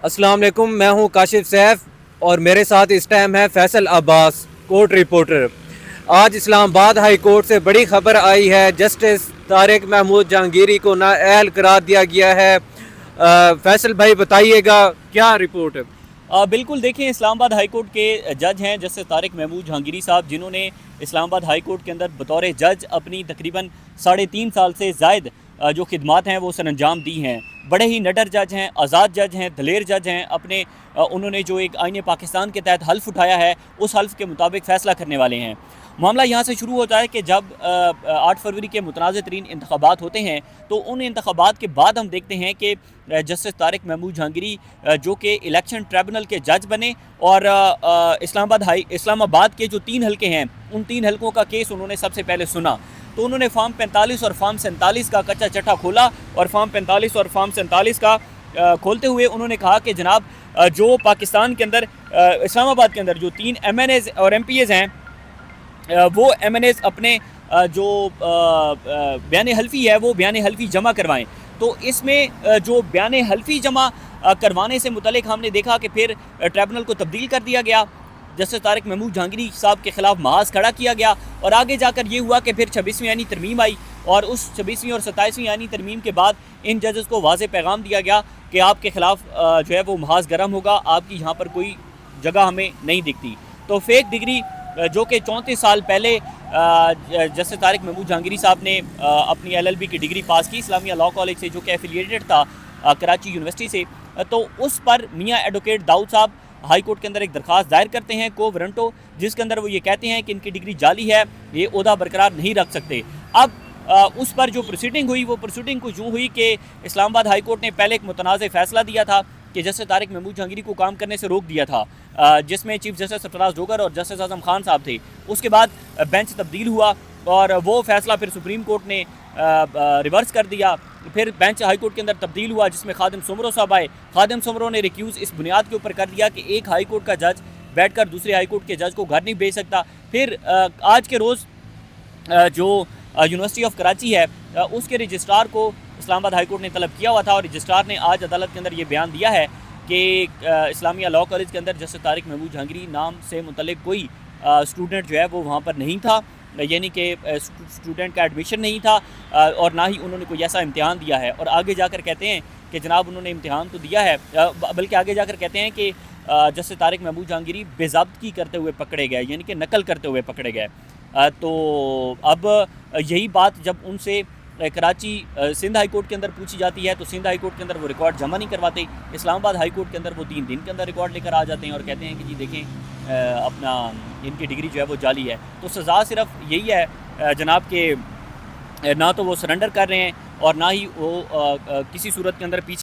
अस्सलाम वालेकुम, मैं हूं काशिफ सैफ और मेरे साथ इस टाइम है फैसल अब्बास, कोर्ट रिपोर्टर। आज इस्लामाबाद हाई कोर्ट से बड़ी खबर आई है। जस्टिस तारिक महमूद जहांगीरी को नाअहल करार दिया गया है। फैसल भाई बताइएगा क्या रिपोर्ट है। बिल्कुल देखिए, इस्लामाबाद हाई कोर्ट के जज हैं जस्टिस तारिक महमूद जहांगीरी साहब, जिन्होंने इस्लामाबाद हाई कोर्ट के अंदर बतौर जज अपनी तकरीबन 3.5 साल से ज़ायद जो खिदमात हैं वो सरअंजाम दी हैं। बड़े ही निडर जज हैं, आज़ाद जज हैं, दलेर जज हैं। अपने उन्होंने जो एक आईन पाकिस्तान के तहत हल्फ उठाया है उस हल्फ के मुताबिक फ़ैसला करने वाले हैं। मामला यहाँ से शुरू होता है कि जब 8 फरवरी के मुतनाज़ तरीन इंतखाबात होते हैं तो उन इंतखाबात के बाद हम देखते हैं कि जस्टिस तारिक महमूद जहांगीरी जो कि इलेक्शन ट्रिब्यूनल के जज बने और इस्लामाबाद के जो 3 हल्के हैं उन 3 हल्कों का केस उन्होंने सबसे पहले सुना। तो उन्होंने फार्म 45 और फार्म 47 का कच्चा चट्टा खोला और फार्म 45 और फार्म 47 का खोलते हुए उन्होंने कहा कि जनाब, जो पाकिस्तान के अंदर इस्लामाबाद के अंदर जो 3 MNAs और MPAs हैं, वो MNAs अपने जो बयान हल्फी है वो बयान हल्फी जमा करवाएं। तो इसमें जो बयान हल्फी जमा करवाने से मुतल्लिक हमने देखा कि फिर ट्रिब्यूनल को तब्दील कर दिया गया। जस्टिस तारिक महमूद जहांगीरी साहब के खिलाफ महाज खड़ा किया गया और आगे जाकर ये हुआ कि फिर 26वीं यानी तरमीम आई और उस 26वीं और 27वीं यानी तरमीम के बाद इन जजेस को वाज़ेह पैगाम दिया गया कि आपके खिलाफ जो है वो महाज गर्म होगा, आपकी यहाँ पर कोई जगह हमें नहीं दिखती। तो फेक डिग्री जो कि 34 साल पहले जस्टिस तारिक महमूद जहांगीरी साहब ने अपनी LLB की डिग्री पास की इस्लामिया लॉ कॉलेज से, जो कि एफिलिएटेड था कराची यूनिवर्सिटी से। तो उस पर मियाँ एडवोकेट दाऊद साहब हाई कोर्ट के अंदर एक दरख्वास्त दायर करते हैं को वारंटो, जिसके अंदर वो ये कहते हैं कि इनकी डिग्री जाली है, ये ओहदा बरकरार नहीं रख सकते। अब उस पर जो प्रोसीडिंग हुई वो प्रोसीडिंग को यूँ हुई कि इस्लामाबाद हाई कोर्ट ने पहले एक मुतनाज़ फ़ैसला दिया था कि जस्टिस तारिक महमूद जहांगीरी को काम करने से रोक दिया था, जिसमें चीफ जस्टिस सरफराज डोगर और जस्टिस आजम खान साहब थे। उसके बाद बेंच तब्दील हुआ और वो फैसला फिर सुप्रीम कोर्ट ने रिवर्स कर दिया। फिर बेंच हाई कोर्ट के अंदर तब्दील हुआ जिसमें खादिम सुमरो साहब आए। खादिम सुमरो ने रिक्यूज़ इस बुनियाद के ऊपर कर दिया कि एक हाई कोर्ट का जज बैठकर दूसरे हाई कोर्ट के जज को घर नहीं भेज सकता। फिर आज के रोज़ जो यूनिवर्सिटी ऑफ कराची है उसके रजिस्ट्रार को इस्लामाबाद हाई कोर्ट ने तलब किया हुआ था और रजिस्ट्रार ने आज अदालत के अंदर ये बयान दिया है कि इस्लामिया लॉ कॉलेज के अंदर जस्टिस तारिक महमूद जहांगीरी नाम से मुतल्लिक कोई स्टूडेंट जो है वो वहाँ पर नहीं था, यानी कि स्टूडेंट का एडमिशन नहीं था और ना ही उन्होंने कोई ऐसा इम्तिहान दिया है। और आगे जाकर कहते हैं कि जनाब उन्होंने इम्तिहान तो दिया है, बल्कि आगे जाकर कहते हैं कि जस्टिस तारिक महमूद जहांगीरी बेज़ाब्तगी करते हुए पकड़े गए, यानी कि नकल करते हुए पकड़े गए। तो अब यही बात जब उनसे कराची सिंध हाई कोर्ट के अंदर पूछी जाती है तो सिंध हाई कोर्ट के अंदर वो रिकॉर्ड जमा नहीं करवाते। इस्लामाबाद हाई कोर्ट के अंदर वो 3 दिन के अंदर रिकॉर्ड लेकर आ जाते हैं और कहते हैं कि जी देखें अपना इनकी डिग्री जो है वो जाली है। तो सज़ा सिर्फ यही है जनाब के ना तो वो सरेंडर कर रहे हैं और ना ही वो किसी सूरत के अंदर पीछे